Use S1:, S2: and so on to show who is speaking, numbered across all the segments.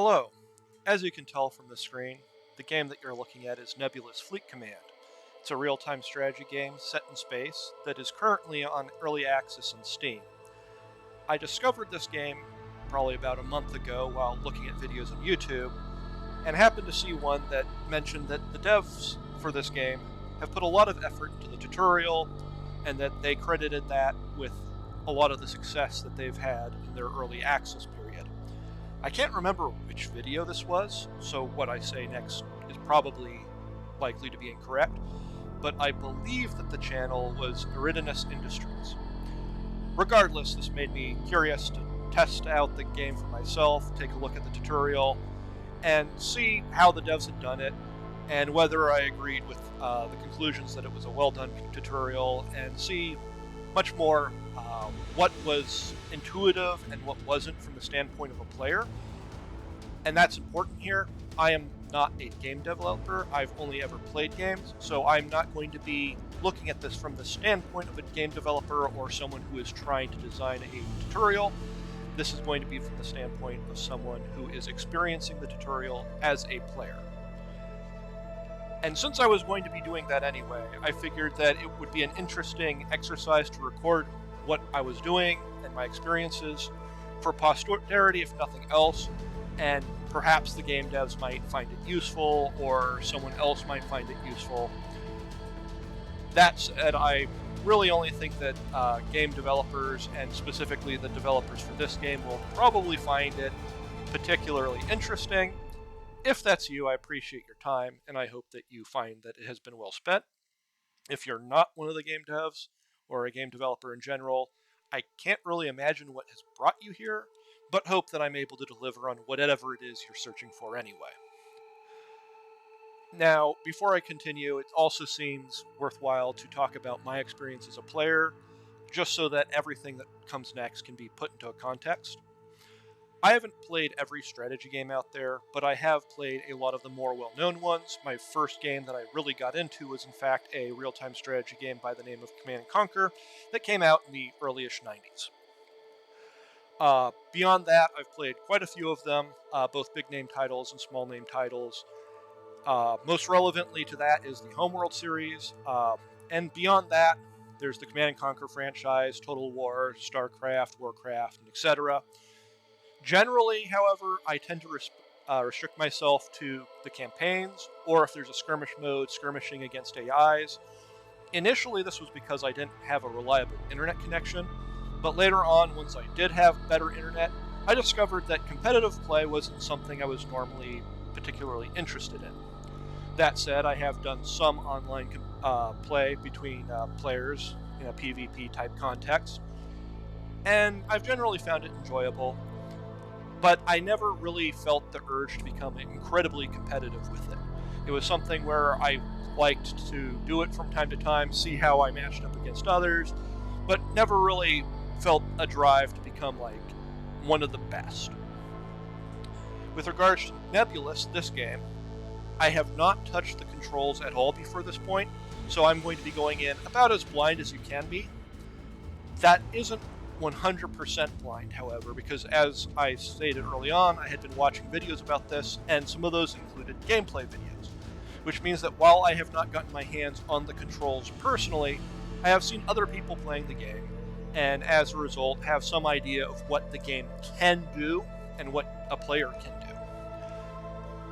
S1: Hello. As you can tell from the screen, the game that you're looking at is Nebulous Fleet Command. It's a real-time strategy game set in space that is currently on early access on Steam. I discovered this game probably about a month ago while looking at videos on YouTube, and happened to see one that mentioned that the devs for this game have put a lot of effort into the tutorial, and that they credited that with a lot of the success that they've had in their early access period. I can't remember which video this was, so what I say next is probably likely to be incorrect, but I believe that the channel was Iridinis Industries. Regardless, this made me curious to test out the game for myself, take a look at the tutorial, and see how the devs had done it, and whether I agreed with the conclusions that it was a well-done tutorial, and see much more what was intuitive and what wasn't from the standpoint of a player. And that's important here. I am not a game developer. I've only ever played games, so I'm not going to be looking at this from the standpoint of a game developer or someone who is trying to design a tutorial. This is going to be from the standpoint of someone who is experiencing the tutorial as a player. And since I was going to be doing that anyway, I figured that it would be an interesting exercise to record what I was doing and my experiences for posterity, if nothing else, and perhaps the game devs might find it useful, or someone else might find it useful. That said, I really only think that game developers, and specifically the developers for this game, will probably find it particularly interesting. If that's you, I appreciate your time, and I hope that you find that it has been well spent. If you're not one of the game devs, or a game developer in general, I can't really imagine what has brought you here, but hope that I'm able to deliver on whatever it is you're searching for anyway. Now, before I continue, it also seems worthwhile to talk about my experience as a player, just so that everything that comes next can be put into a context. I haven't played every strategy game out there, but I have played a lot of the more well-known ones. My first game that I really got into was in fact a real-time strategy game by the name of Command & Conquer that came out in the early-ish 90s. Beyond that, I've played quite a few of them, both big-name titles and small-name titles. Most relevantly to that is the Homeworld series, and beyond that, there's the Command & Conquer franchise, Total War, StarCraft, Warcraft, and etc. Generally, however, I tend to restrict myself to the campaigns, or if there's a skirmish mode, skirmishing against AIs. Initially, this was because I didn't have a reliable internet connection, but later on, once I did have better internet, I discovered that competitive play wasn't something I was normally particularly interested in. That said, I have done some online play between players in a PvP type context, and I've generally found it enjoyable. But I never really felt the urge to become incredibly competitive with it. It was something where I liked to do it from time to time, see how I matched up against others, but never really felt a drive to become like one of the best. With regards to Nebulous, this game, I have not touched the controls at all before this point, so I'm going to be going in about as blind as you can be. That isn't 100% blind, however, because as I stated early on, I had been watching videos about this, and some of those included gameplay videos, which means that while I have not gotten my hands on the controls personally, I have seen other people playing the game, and as a result have some idea of what the game can do and what a player can do.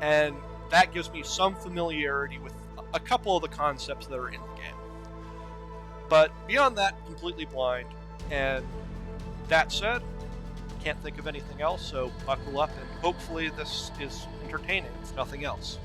S1: And that gives me some familiarity with a couple of the concepts that are in the game. But beyond that, completely blind, and that said, can't think of anything else, so buckle up and hopefully this is entertaining, if nothing else.